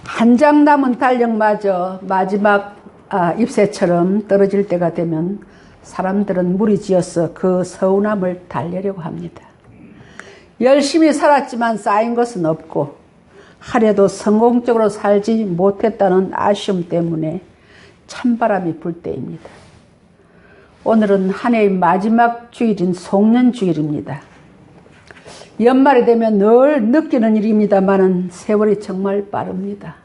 한 장 남은 달력마저 마지막 잎새처럼 떨어질 때가 되면 사람들은 무리지어서 그 서운함을 달래려고 합니다. 열심히 살았지만 쌓인 것은 없고 하려도 성공적으로 살지 못했다는 아쉬움 때문에 찬바람이 불 때입니다. 오늘은 한 해의 마지막 주일인 송년주일입니다. 연말이 되면 늘 느끼는 일입니다만 세월이 정말 빠릅니다.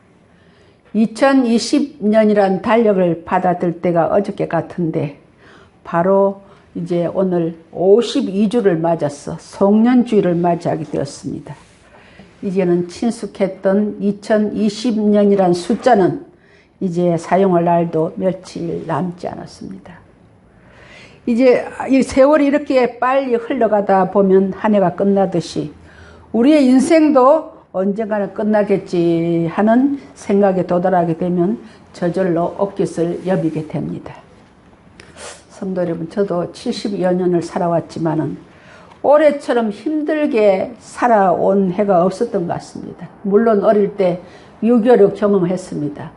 2020년이란 달력을 받아들 때가 어저께 같은데 바로 이제 오늘 52주를 맞아서 송년주일을 맞이하게 되었습니다. 이제는 친숙했던 2020년이란 숫자는 이제 사용할 날도 며칠 남지 않았습니다. 이제 이 세월이 이렇게 빨리 흘러가다 보면 한 해가 끝나듯이 우리의 인생도 언젠가는 끝나겠지 하는 생각에 도달하게 되면 저절로 옷깃을 여비게 됩니다. 성도 여러분, 저도 70여 년을 살아왔지만은 올해처럼 힘들게 살아온 해가 없었던 것 같습니다. 물론 어릴 때 6.25를 경험했습니다.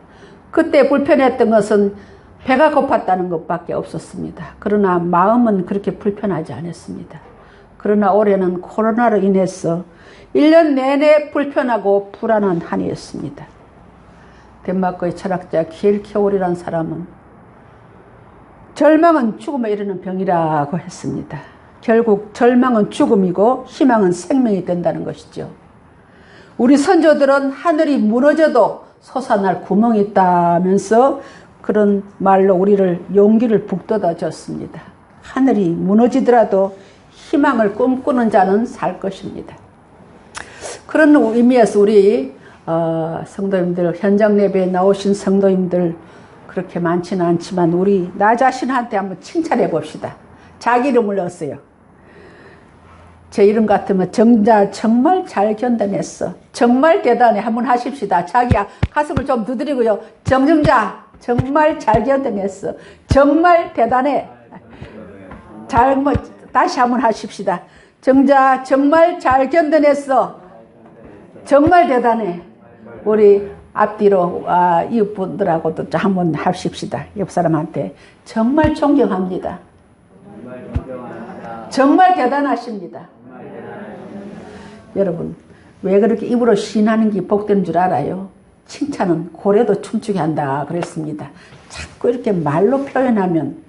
그때 불편했던 것은 배가 고팠다는 것밖에 없었습니다. 그러나 마음은 그렇게 불편하지 않았습니다. 그러나 올해는 코로나로 인해서 1년 내내 불편하고 불안한 한 해였습니다. 덴마크의 철학자 키엘케오르라는 사람은 절망은 죽음에 이르는 병이라고 했습니다. 결국 절망은 죽음이고 희망은 생명이 된다는 것이죠. 우리 선조들은 하늘이 무너져도 솟아날 구멍이 있다면서 그런 말로 우리를 용기를 북돋아 줬습니다. 하늘이 무너지더라도 희망을 꿈꾸는 자는 살 것입니다. 그런 의미에서 우리 성도님들, 현장 예배에 나오신 성도님들 그렇게 많지는 않지만 우리 나 자신한테 한번 칭찬해 봅시다. 자기 이름을 넣었어요. 제 이름 같으면 정자 정말 잘 견뎌냈어. 정말 대단해. 한번 하십시다. 자기 가슴을 좀 두드리고요. 정정자 정말 잘 견뎌냈어. 정말 대단해. 다시 한번 하십시다. 정자 정말 잘 견뎌냈어. 정말 대단해. 우리 앞뒤로 이웃분들하고도 한번 하십시다. 옆 사람한테 정말 존경합니다. 정말 대단하십니다. 여러분, 왜 그렇게 입으로 시인하는 게 복되는 줄 알아요? 칭찬은 고래도 춤추게 한다 그랬습니다. 자꾸 이렇게 말로 표현하면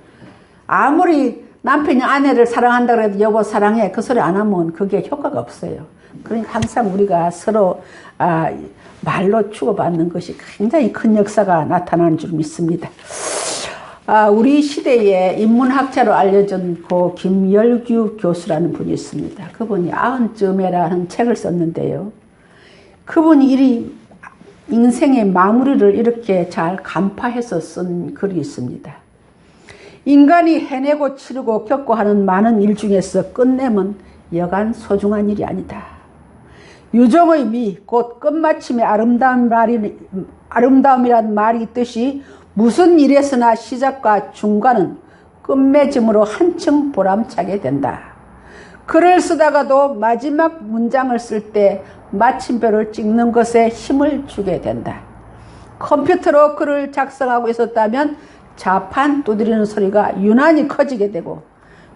아무리 남편이 아내를 사랑한다 그래도 여보 사랑해 그 소리 안 하면 그게 효과가 없어요. 그러니까 항상 우리가 서로 말로 주고받는 것이 굉장히 큰 역사가 나타나는 줄 믿습니다. 우리 시대에 인문학자로 알려진 고 김열규 교수라는 분이 있습니다. 그분이 90쯤에라는 책을 썼는데요. 그분이 인생의 마무리를 이렇게 잘 간파해서 쓴 글이 있습니다. 인간이 해내고 치르고 겪고 하는 많은 일 중에서 끝내면 여간 소중한 일이 아니다. 유종의 미, 곧 끝마침의 아름다움이란 말이 있듯이 무슨 일에서나 시작과 중간은 끝맺음으로 한층 보람차게 된다. 글을 쓰다가도 마지막 문장을 쓸 때 마침표를 찍는 것에 힘을 주게 된다. 컴퓨터로 글을 작성하고 있었다면 자판 두드리는 소리가 유난히 커지게 되고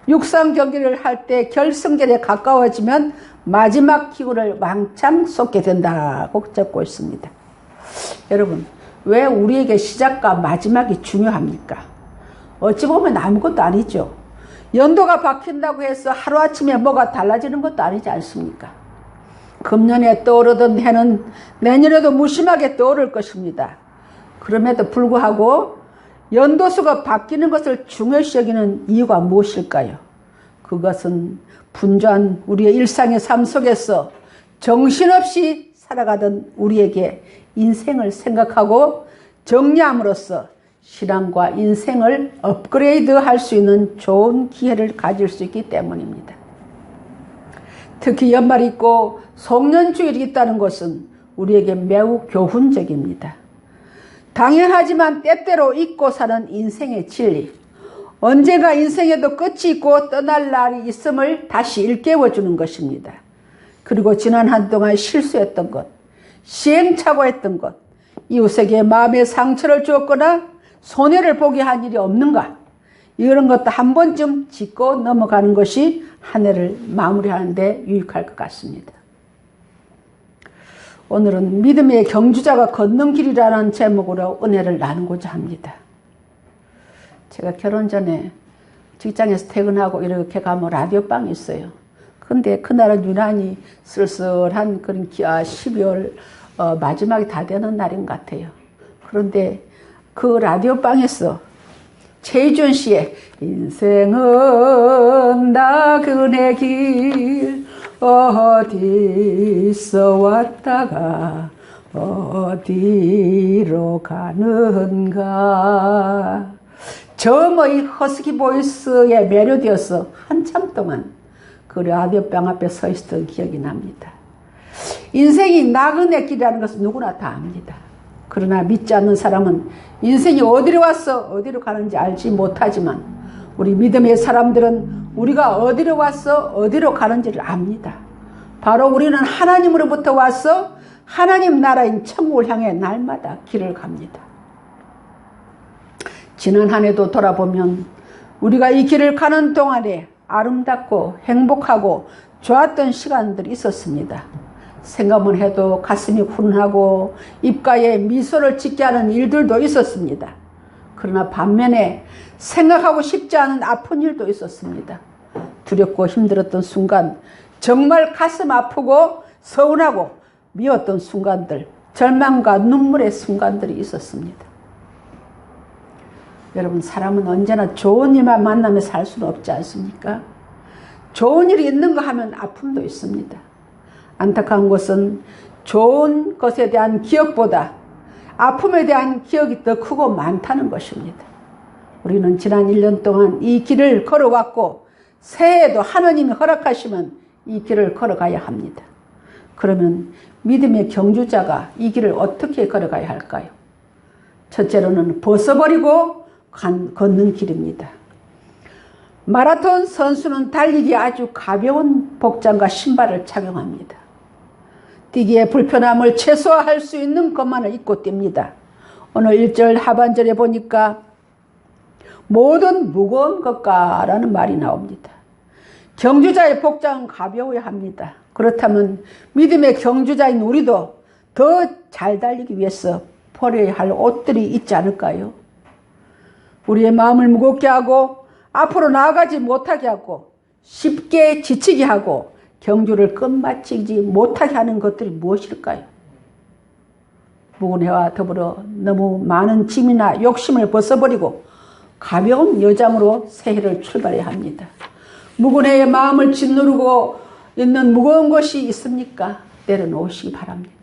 육상 경기를 할 때 결승전에 가까워지면 마지막 기구를 왕창 쏟게 된다고 적고 있습니다. 여러분, 왜 우리에게 시작과 마지막이 중요합니까? 어찌 보면 아무것도 아니죠. 연도가 바뀐다고 해서 하루아침에 뭐가 달라지는 것도 아니지 않습니까? 금년에 떠오르던 해는 내년에도 무심하게 떠오를 것입니다. 그럼에도 불구하고 연도수가 바뀌는 것을 중요시 여기는 이유가 무엇일까요? 그것은 분주한 우리의 일상의 삶 속에서 정신없이 살아가던 우리에게 인생을 생각하고 정리함으로써 신앙과 인생을 업그레이드 할 수 있는 좋은 기회를 가질 수 있기 때문입니다. 특히 연말이 있고 송년주일이 있다는 것은 우리에게 매우 교훈적입니다. 당연하지만 때때로 잊고 사는 인생의 진리, 언젠가 인생에도 끝이 있고 떠날 날이 있음을 다시 일깨워주는 것입니다. 그리고 지난 한동안 실수했던 것, 시행착오했던 것, 이웃에게 마음의 상처를 주었거나 손해를 보게 한 일이 없는가? 이런 것도 한 번쯤 짚고 넘어가는 것이 한 해를 마무리하는 데 유익할 것 같습니다. 오늘은 믿음의 경주자가 걷는 길이라는 제목으로 은혜를 나누고자 합니다. 제가 결혼 전에 직장에서 퇴근하고 이렇게 가면 라디오방이 있어요. 근데 그날은 유난히 쓸쓸한 그런 12월 마지막이 다 되는 날인 것 같아요. 그런데 그 라디오방에서 최희준 씨의 인생은 나그네 길 어디서 왔다가 어디로 가는가, 저의 허스키 보이스에 매료되어서 한참 동안 그 라디오방 앞에 서 있었던 기억이 납니다. 인생이 나그네 길이라는 것은 누구나 다 압니다. 그러나 믿지 않는 사람은 인생이 어디로 왔어 어디로 가는지 알지 못하지만, 우리 믿음의 사람들은 우리가 어디로 왔어 어디로 가는지를 압니다. 바로 우리는 하나님으로부터 와서 하나님 나라인 천국을 향해 날마다 길을 갑니다. 지난 한 해도 돌아보면 우리가 이 길을 가는 동안에 아름답고 행복하고 좋았던 시간들이 있었습니다. 생각만 해도 가슴이 훈훈하고 입가에 미소를 짓게 하는 일들도 있었습니다. 그러나 반면에 생각하고 싶지 않은 아픈 일도 있었습니다. 두렵고 힘들었던 순간, 정말 가슴 아프고 서운하고 미웠던 순간들, 절망과 눈물의 순간들이 있었습니다. 여러분, 사람은 언제나 좋은 일만 만나며 살 수는 없지 않습니까? 좋은 일이 있는가 하면 아픔도 있습니다. 안타까운 것은 좋은 것에 대한 기억보다 아픔에 대한 기억이 더 크고 많다는 것입니다. 우리는 지난 1년 동안 이 길을 걸어왔고 새해에도 하나님이 허락하시면 이 길을 걸어가야 합니다. 그러면 믿음의 경주자가 이 길을 어떻게 걸어가야 할까요? 첫째로는 벗어버리고 걷는 길입니다. 마라톤 선수는 달리기 아주 가벼운 복장과 신발을 착용합니다. 뛰기에 불편함을 최소화할 수 있는 것만을 입고 뜁니다. 오늘 1절 하반절에 보니까 모든 무거운 것과라는 말이 나옵니다. 경주자의 복장은 가벼워야 합니다. 그렇다면 믿음의 경주자인 우리도 더 잘 달리기 위해서 버려야 할 옷들이 있지 않을까요? 우리의 마음을 무겁게 하고 앞으로 나아가지 못하게 하고 쉽게 지치게 하고 경주를 끝마치지 못하게 하는 것들이 무엇일까요? 묵은 해와 더불어 너무 많은 짐이나 욕심을 벗어버리고 가벼운 여장으로 새해를 출발해야 합니다. 묵은 해의 마음을 짓누르고 있는 무거운 것이 있습니까? 내려놓으시기 바랍니다.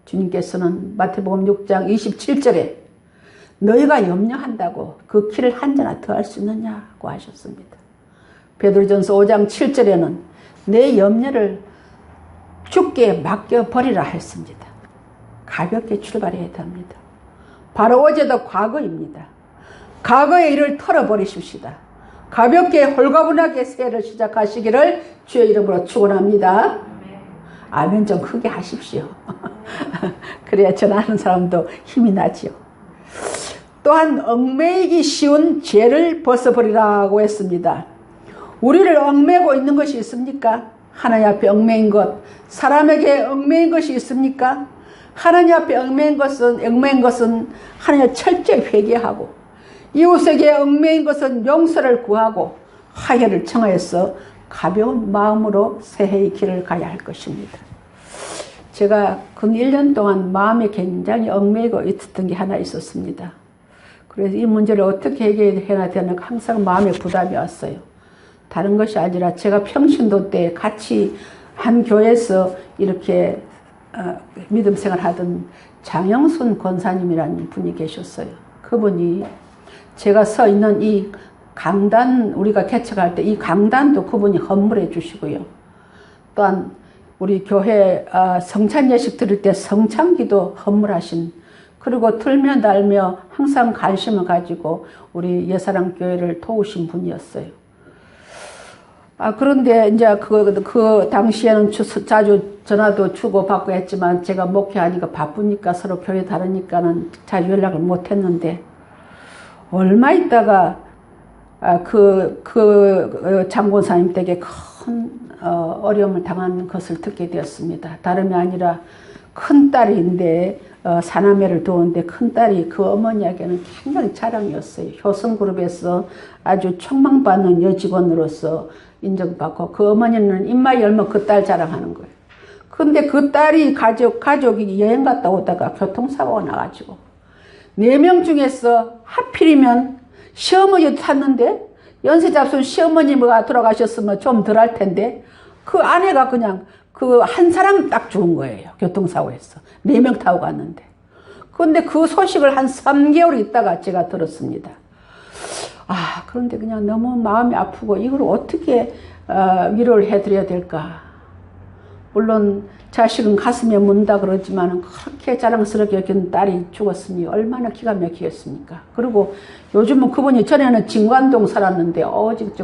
주님께서는 마태복음 6장 27절에 너희가 염려한다고 그 키를 한 자나 더 할 수 있느냐고 하셨습니다. 베드로전서 5장 7절에는 내 염려를 주께 맡겨버리라 했습니다. 가볍게 출발해야 합니다. 바로 어제도 과거입니다. 과거의 일을 털어버리십시다. 가볍게 홀가분하게 새해를 시작하시기를 주의 이름으로 축원합니다. 아멘 좀 크게 하십시오. 그래야 전하는 사람도 힘이 나지요. 또한 얽매이기 쉬운 죄를 벗어버리라고 했습니다. 우리를 얽매고 있는 것이 있습니까? 하나님 앞에 얽매인 것, 사람에게 얽매인 것이 있습니까? 하나님 앞에 얽매인 것은 하나님 철저히 회개하고, 이웃에게 얽매인 것은 용서를 구하고 화해를 청하여서 가벼운 마음으로 새해의 길을 가야 할 것입니다. 제가 근 1년 동안 마음에 굉장히 얽매이고 있었던 게 하나 있었습니다. 그래서 이 문제를 어떻게 해결해야 되는가 항상 마음에 부담이 왔어요. 다른 것이 아니라 제가 평신도 때 같이 한 교회에서 이렇게 믿음 생활하던 장영순 권사님이라는 분이 계셨어요. 그분이 제가 서 있는 이 강단, 우리가 개척할 때 이 강단도 그분이 헌물해 주시고요. 또한 우리 교회 성찬 예식 드릴 때 성찬기도 헌물하신, 그리고 틀며 날며 항상 관심을 가지고 우리 예사랑 교회를 도우신 분이었어요. 그런데 이제 그 당시에는 자주 전화도 주고받고 했지만 제가 목회하니까 바쁘니까 서로 교회 다르니까는 잘 연락을 못 했는데 얼마 있다가 장본사님 댁에 큰 어려움을 당한 것을 듣게 되었습니다. 다름이 아니라 큰딸인데 사남매를 두었는데 큰딸이 그 어머니에게는 굉장히 자랑이었어요. 효성그룹에서 아주 촉망받는 여직원으로서 인정받고 그 어머니는 입만 열면 그 딸 자랑하는 거예요. 근데 그 딸이 가족이 여행 갔다 오다가 교통사고가 나가지고 4명 중에서 하필이면 시어머니도 탔는데 연세 잡순 시어머니가 돌아가셨으면 좀 덜 할 텐데 그 아내가 그냥 그 한 사람 딱 죽은 거예요. 교통사고에서. 4명 타고 갔는데. 그런데 그 소식을 한 3개월 있다가 제가 들었습니다. 그런데 그냥 너무 마음이 아프고 이걸 어떻게 위로를 해드려야 될까. 물론 자식은 가슴에 묻는다 그러지만 그렇게 자랑스럽게 여기는 딸이 죽었으니 얼마나 기가 막히겠습니까. 그리고 요즘은 그분이 전에는 진관동 살았는데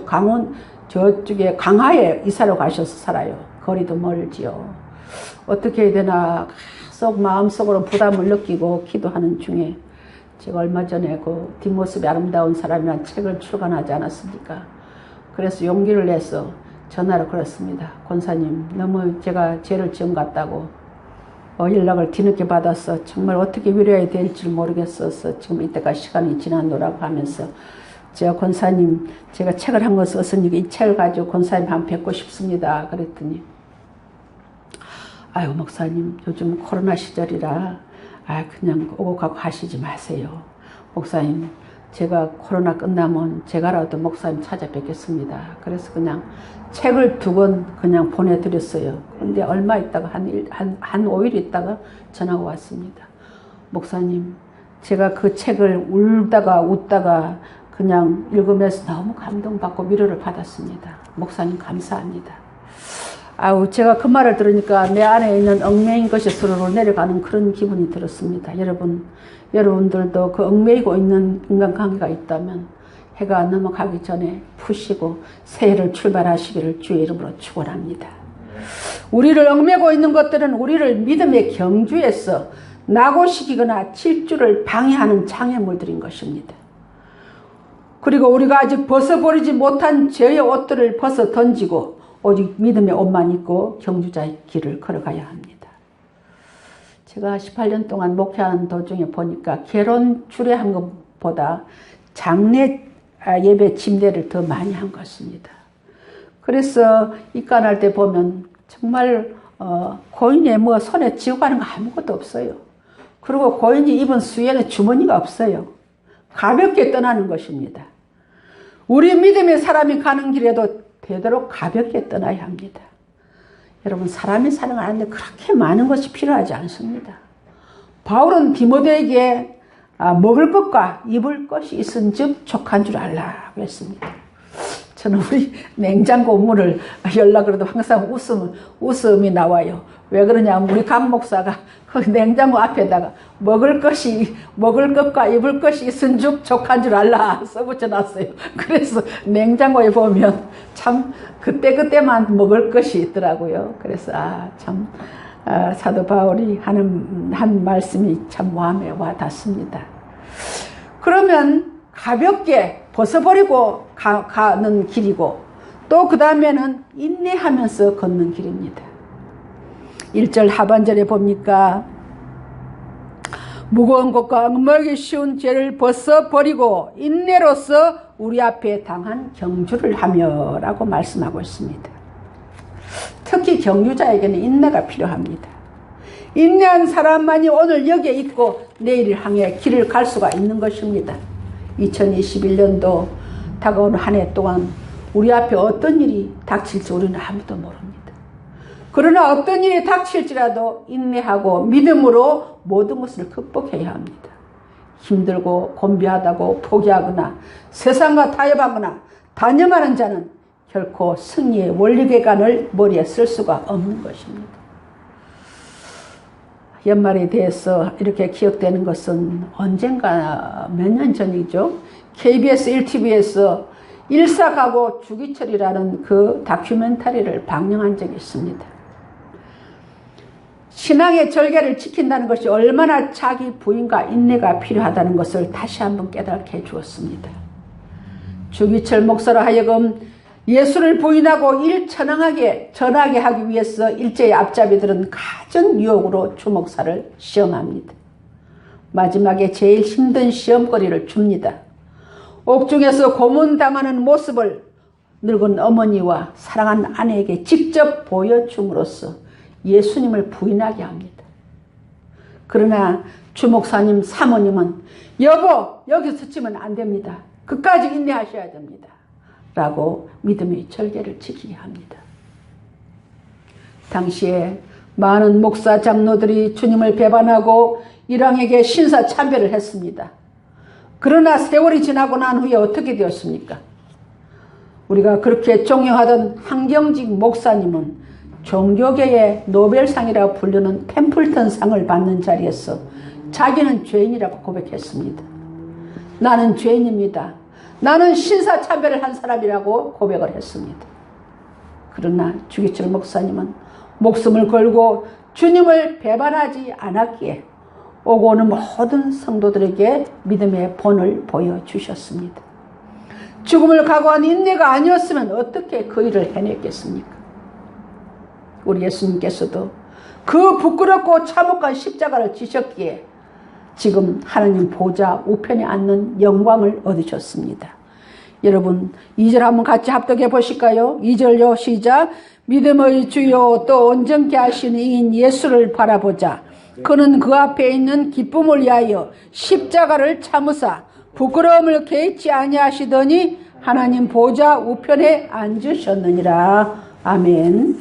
강원 저쪽에 강화에 이사로 가셔서 살아요. 거리도 멀지요. 어떻게 해야 되나 계속 마음속으로 부담을 느끼고 기도하는 중에 제가 얼마 전에 그 뒷모습이 아름다운 사람이라는 책을 출간하지 않았습니까? 그래서 용기를 내서 전화를 걸었습니다. 권사님, 너무 제가 죄를 지은 것 같다고 연락을 뒤늦게 받아서 정말 어떻게 위로해야 될지 모르겠어서 지금 이때까지 시간이 지났노라고 하면서 제가 권사님, 제가 책을 한 권 썼으니까 이 책을 가지고 권사님 한번 뵙고 싶습니다. 그랬더니 아유 목사님, 요즘 코로나 시절이라 그냥 오고 가고 하시지 마세요. 목사님, 제가 코로나 끝나면 제가라도 목사님 찾아뵙겠습니다. 그래서 그냥 책을 2권 그냥 보내드렸어요. 근데 얼마 있다가 한 5일 있다가 전화가 왔습니다. 목사님, 제가 그 책을 울다가 웃다가 그냥 읽으면서 너무 감동받고 위로를 받았습니다. 목사님 감사합니다. 제가 그 말을 들으니까 내 안에 있는 얽매인 것이 스르르 내려가는 그런 기분이 들었습니다. 여러분들도 그 얽매이고 있는 인간관계가 있다면 해가 넘어가기 전에 푸시고 새해를 출발하시기를 주의 이름으로 축원합니다. 우리를 얽매고 있는 것들은 우리를 믿음의 경주에서 낙오시키거나 질주를 방해하는 장애물들인 것입니다. 그리고 우리가 아직 벗어버리지 못한 죄의 옷들을 벗어 던지고 오직 믿음의 옷만 입고 경주자의 길을 걸어가야 합니다. 제가 18년 동안 목회하는 도중에 보니까 결혼 주례한 것보다 장례 예배 침례를 더 많이 한 것 같습니다. 그래서 입간할 때 보면 정말 고인의 손에 쥐고 가는 거 아무것도 없어요. 그리고 고인이 입은 수에는 주머니가 없어요. 가볍게 떠나는 것입니다. 우리 믿음의 사람이 가는 길에도 되도록 가볍게 떠나야 합니다. 여러분, 사람이 사랑하는데 그렇게 많은 것이 필요하지 않습니다. 바울은 디모데에게 먹을 것과 입을 것이 있은즉 족한 줄 알라고 했습니다. 저는 우리 냉장고 문을 열라 그래도 항상 웃음이 나와요. 왜 그러냐면 우리 강 목사가 그 냉장고 앞에다가 먹을 것과 입을 것이 있은즉 족한 줄 알라 써붙여놨어요. 그래서 냉장고에 보면 참 그때그때만 먹을 것이 있더라고요. 그래서 사도 바울이 하는 한 말씀이 참 마음에 와 닿습니다. 그러면 가볍게 벗어버리고 가는 길이고 또 그 다음에는 인내하면서 걷는 길입니다. 1절 하반절에 보니까 무거운 것과 얽매이기 쉬운 죄를 벗어버리고 인내로서 우리 앞에 당한 경주를 하며 라고 말씀하고 있습니다. 특히 경주자에게는 인내가 필요합니다. 인내한 사람만이 오늘 여기에 있고 내일을 향해 길을 갈 수가 있는 것입니다. 2021년도 다가오는 한 해 동안 우리 앞에 어떤 일이 닥칠지 우리는 아무도 모릅니다. 그러나 어떤 일이 닥칠지라도 인내하고 믿음으로 모든 것을 극복해야 합니다. 힘들고 곤비하다고 포기하거나 세상과 타협하거나 단념하는 자는 결코 승리의 원리계관을 머리에 쓸 수가 없는 것입니다. 연말에 대해서 이렇게 기억되는 것은 언젠가 몇 년 전이죠. KBS 1TV에서 일사가고 주기철이라는 그 다큐멘터리를 방영한 적이 있습니다. 신앙의 절개를 지킨다는 것이 얼마나 자기 부인과 인내가 필요하다는 것을 다시 한번 깨닫게 해 주었습니다. 주기철 목사로 하여금 예수를 부인하고 일천왕하게 전하게 하기 위해서 일제의 앞잡이들은 갖은 유혹으로 주 목사를 시험합니다. 마지막에 제일 힘든 시험거리를 줍니다. 옥중에서 고문당하는 모습을 늙은 어머니와 사랑하는 아내에게 직접 보여줌으로써 예수님을 부인하게 합니다. 그러나 주 목사님 사모님은 여보 여기서 치면 안 됩니다. 끝까지 인내하셔야 됩니다. 라고 믿음의 절개를 지키게 합니다. 당시에 많은 목사 장로들이 주님을 배반하고 일왕에게 신사참배를 했습니다. 그러나 세월이 지나고 난 후에 어떻게 되었습니까? 우리가 그렇게 존경하던 한경직 목사님은 종교계의 노벨상이라고 부르는 템플턴 상을 받는 자리에서 자기는 죄인이라고 고백했습니다. 나는 죄인입니다. 나는 신사참배를 한 사람이라고 고백을 했습니다. 그러나 주기철 목사님은 목숨을 걸고 주님을 배반하지 않았기에 오고 오는 모든 성도들에게 믿음의 본을 보여주셨습니다. 죽음을 각오한 인내가 아니었으면 어떻게 그 일을 해냈겠습니까? 우리 예수님께서도 그 부끄럽고 참혹한 십자가를 지셨기에 지금 하나님 보좌 우편에 앉는 영광을 얻으셨습니다. 여러분 2절 한번 같이 합독해 보실까요? 2절요 시작. 믿음의 주요 또 온전케 하시는 이인 예수를 바라보자. 그는 그 앞에 있는 기쁨을 위하여 십자가를 참으사 부끄러움을 개의치 아니하시더니 하나님 보좌 우편에 앉으셨느니라. 아멘.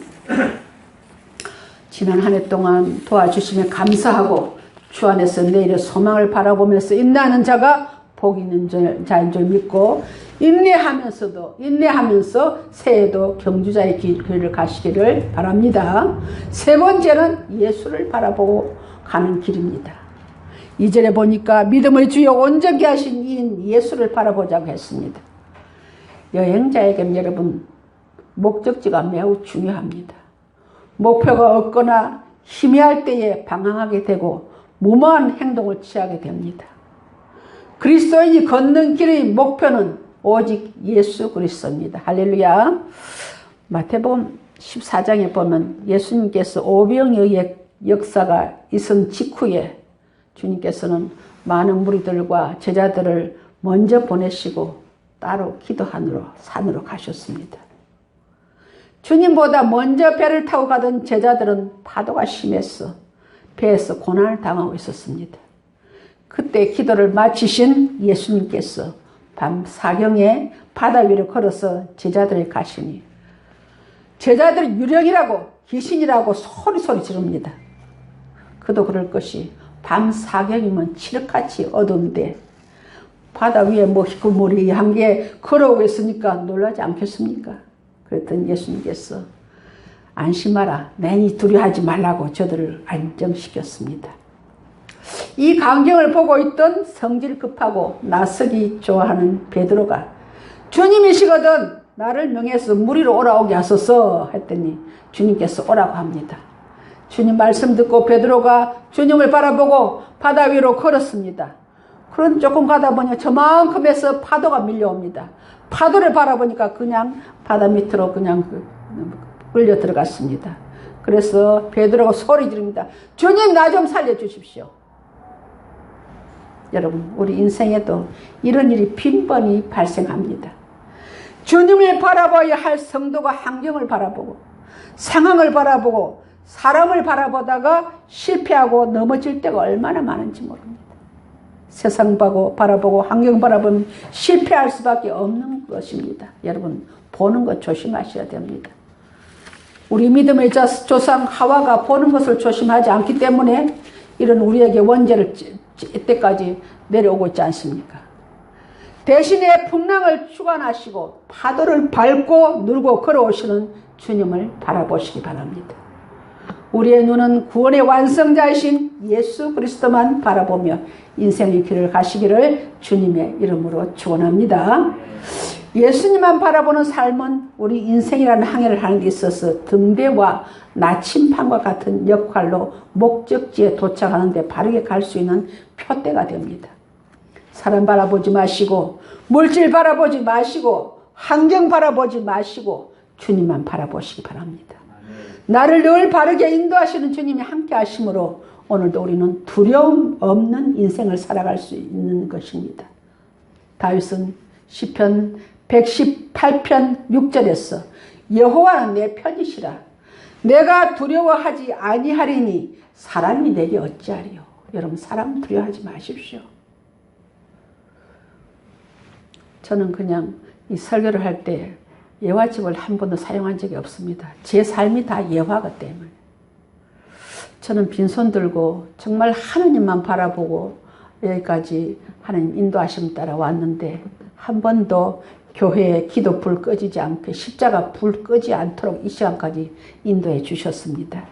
지난 한 해 동안 도와주심에 감사하고 주 안에서 내일의 소망을 바라보면서 인내하는 자가 복 있는 자인 줄 믿고 인내하면서 새해도 경주자의 길을 가시기를 바랍니다. 세 번째는 예수를 바라보고 가는 길입니다. 2절에 보니까 믿음의 주요 온전케 하신 이인 예수를 바라보자고 했습니다. 여행자에게는 여러분 목적지가 매우 중요합니다. 목표가 없거나 희미할 때에 방황하게 되고 무모한 행동을 취하게 됩니다. 그리스도인이 걷는 길의 목표는 오직 예수 그리스도입니다. 할렐루야. 마태복음 14장에 보면 예수님께서 오병이어의 역사가 있은 직후에 주님께서는 많은 무리들과 제자들을 먼저 보내시고 따로 기도하러 산으로 가셨습니다. 주님보다 먼저 배를 타고 가던 제자들은 파도가 심해서 배에서 고난을 당하고 있었습니다. 그때 기도를 마치신 예수님께서 밤 사경에 바다 위를 걸어서 제자들을 가시니 제자들이 유령이라고 귀신이라고 소리 지릅니다. 그도 그럴 것이 밤 사경이면 칠흑같이 어두운데 바다 위에 그 물이 한 개 걸어오고 있으니까 놀라지 않겠습니까? 그랬더니 예수님께서 안심하라, 내니 두려워하지 말라고 저들을 안정시켰습니다. 이 광경을 보고 있던 성질 급하고 나서기 좋아하는 베드로가 주님이시거든 나를 명해서 물 위로 오라오게 하소서 했더니 주님께서 오라고 합니다. 주님 말씀 듣고 베드로가 주님을 바라보고 바다 위로 걸었습니다. 그런 조금 가다 보니 저만큼에서 파도가 밀려옵니다. 파도를 바라보니까 그냥 바다 밑으로 그냥 끌려 들어갔습니다. 그래서 베드로가 소리 지릅니다. 주님 나 좀 살려주십시오. 여러분 우리 인생에도 이런 일이 빈번히 발생합니다. 주님을 바라봐야 할 성도가 환경을 바라보고 상황을 바라보고 사람을 바라보다가 실패하고 넘어질 때가 얼마나 많은지 모릅니다. 세상 바라보고 환경 바라보면 실패할 수밖에 없는 것입니다. 여러분 보는 것 조심하셔야 됩니다. 우리 믿음의 조상 하와가 보는 것을 조심하지 않기 때문에 이런 우리에게 원죄를 이때까지 내려오고 있지 않습니까? 대신에 풍랑을 주관하시고 파도를 밟고 누르고 걸어오시는 주님을 바라보시기 바랍니다. 우리의 눈은 구원의 완성자이신 예수 그리스도만 바라보며 인생의 길을 가시기를 주님의 이름으로 축원합니다. 예수님만 바라보는 삶은 우리 인생이라는 항해를 하는 데 있어서 등대와 나침판과 같은 역할로 목적지에 도착하는 데 바르게 갈 수 있는 표대가 됩니다. 사람 바라보지 마시고 물질 바라보지 마시고 환경 바라보지 마시고 주님만 바라보시기 바랍니다. 나를 늘 바르게 인도하시는 주님이 함께 하심으로 오늘도 우리는 두려움 없는 인생을 살아갈 수 있는 것입니다. 다윗은 시편 118편 6절에서 여호와는 내 편이시라 내가 두려워하지 아니하리니 사람이 내게 어찌하리요. 여러분 사람 두려워하지 마십시오. 저는 그냥 이 설교를 할 때 예화집을 한 번도 사용한 적이 없습니다. 제 삶이 다 예화가 때문에. 저는 빈손 들고 정말 하나님만 바라보고 여기까지 하나님 인도하심 따라 왔는데 한 번도 교회에 기도 불 꺼지지 않게 십자가 불 끄지 않도록 이 시간까지 인도해 주셨습니다.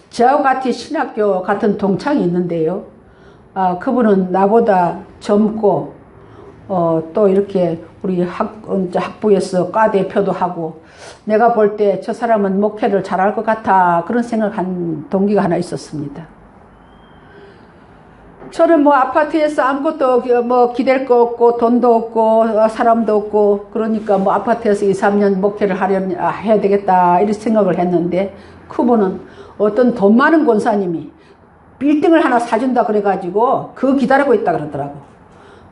저와 같이 신학교 같은 동창이 있는데요. 그분은 나보다 젊고 또 이렇게 우리 학부에서 과 대표도 하고 내가 볼 때 저 사람은 목회를 잘할 것 같아 그런 생각한 동기가 하나 있었습니다. 저는 뭐 아파트에서 아무것도 뭐 기댈 거 없고 돈도 없고 사람도 없고 그러니까 뭐 아파트에서 2, 3년 목회를 해야 되겠다 이런 생각을 했는데 그분은 어떤 돈 많은 권사님이 빌딩을 하나 사준다 그래가지고 그거 기다리고 있다 그러더라고.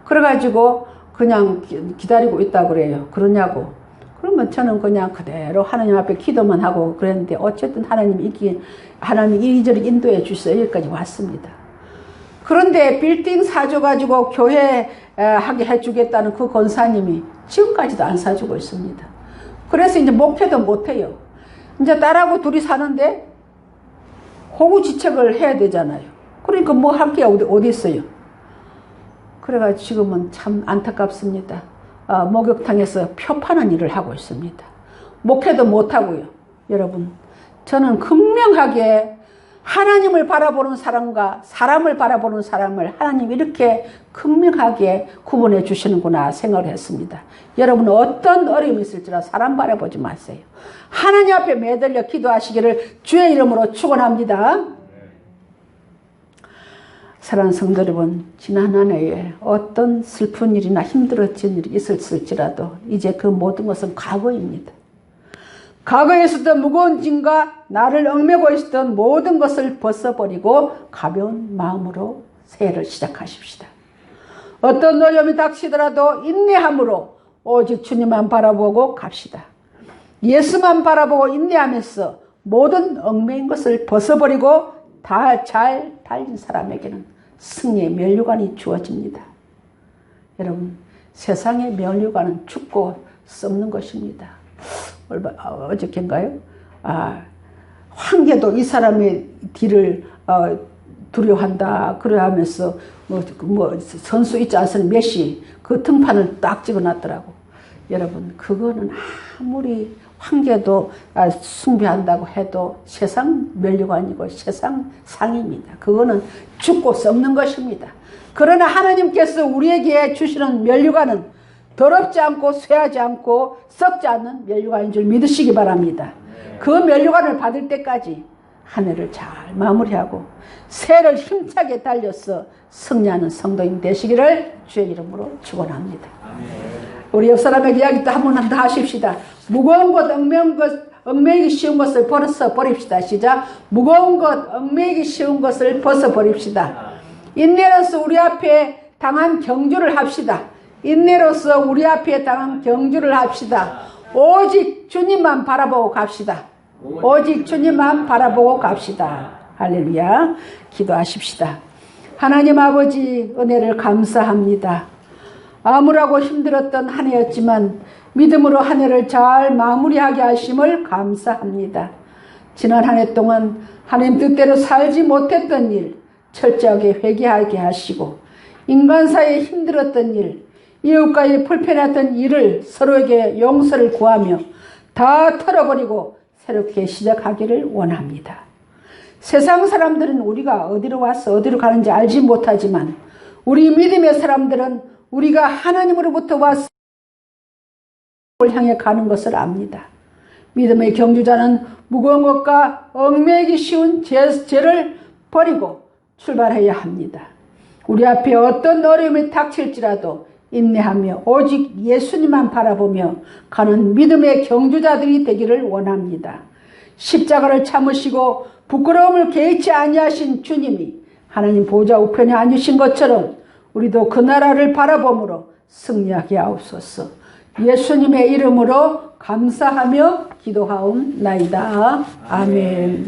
그래가지고 그냥 기다리고 있다 그래요. 그러냐고. 그러면 저는 그냥 그대로 하나님 앞에 기도만 하고 그랬는데 어쨌든 하나님이 이리저리 인도해 주셔서 여기까지 왔습니다. 그런데 빌딩 사줘가지고 교회 하게 해주겠다는 그 권사님이 지금까지도 안 사주고 있습니다. 그래서 이제 목회도 못해요. 이제 딸하고 둘이 사는데 호구지책을 해야 되잖아요. 그러니까 뭐 할 게 어디 있어요. 그래가지고 지금은 참 안타깝습니다. 목욕탕에서 표 파는 일을 하고 있습니다. 목회도 못하고요. 여러분 저는 분명하게 하나님을 바라보는 사람과 사람을 바라보는 사람을 하나님이 이렇게 분명하게 구분해 주시는구나 생각을 했습니다. 여러분은 어떤 어려움이 있을지라 사람 바라보지 마세요. 하나님 앞에 매달려 기도하시기를 주의 이름으로 축원합니다. 사랑하는 성도 여러분, 지난 한 해에 어떤 슬픈 일이나 힘들어진 일이 있었을지라도 이제 그 모든 것은 과거입니다. 과거에 있었던 무거운 짐과 나를 얽매고 있었던 모든 것을 벗어버리고 가벼운 마음으로 새해를 시작하십시다. 어떤 어려움이 닥치더라도 인내함으로 오직 주님만 바라보고 갑시다. 예수만 바라보고 인내하면서 모든 얽매인 것을 벗어버리고 다 잘 달린 사람에게는 승리의 면류관이 주어집니다. 여러분 세상의 면류관은 죽고 썩는 것입니다. 어저께인가요? 황제도 이 사람의 뒤를 두려워한다. 그래 하면서 선수 있지 않습니까? 메시 그 등판을 딱 찍어놨더라고. 여러분 그거는 아무리 황제도 숭배한다고 해도 세상 면류관이고 세상 상입니다. 그거는 죽고 썩는 것입니다. 그러나 하나님께서 우리에게 주시는 면류관은 더럽지 않고 쇠하지 않고 썩지 않는 면류관인 줄 믿으시기 바랍니다. 그 면류관을 받을 때까지 한 해를 잘 마무리하고 새해를 힘차게 달려서 승리하는 성도인 되시기를 주의 이름으로 축원합니다. 우리 옆 사람에게 이야기도 한 번 더 하십시다. 무거운 것, 얽매이기 쉬운 것을 벗어버립시다. 시작. 무거운 것, 얽매이기 쉬운 것을 벗어버립시다. 인내로서 우리 앞에 당한 경주를 합시다. 인내로서 우리 앞에 당한 경주를 합시다. 오직 주님만 바라보고 갑시다. 오직 주님만 바라보고 갑시다. 할렐루야. 기도하십시다. 하나님 아버지 은혜를 감사합니다. 암울하고 힘들었던 한 해였지만 믿음으로 한 해를 잘 마무리하게 하심을 감사합니다. 지난 한 해 동안 하나님 뜻대로 살지 못했던 일 철저하게 회개하게 하시고 인간 사이에 힘들었던 일 이웃과의 불편했던 일을 서로에게 용서를 구하며 다 털어버리고 새롭게 시작하기를 원합니다. 세상 사람들은 우리가 어디로 와서 어디로 가는지 알지 못하지만 우리 믿음의 사람들은 우리가 하나님으로부터 왔습니다. 향해 가는 것을 압니다. 믿음의 경주자는 무거운 것과 얽매이기 쉬운 죄를 버리고 출발해야 합니다. 우리 앞에 어떤 어려움이 닥칠지라도 인내하며 오직 예수님만 바라보며 가는 믿음의 경주자들이 되기를 원합니다. 십자가를 참으시고 부끄러움을 개의치 아니하신 주님이 하나님 보좌 우편에 앉으신 것처럼 우리도 그 나라를 바라보므로 승리하게 하옵소서. 예수님의 이름으로 감사하며 기도하옵나이다. 아멘.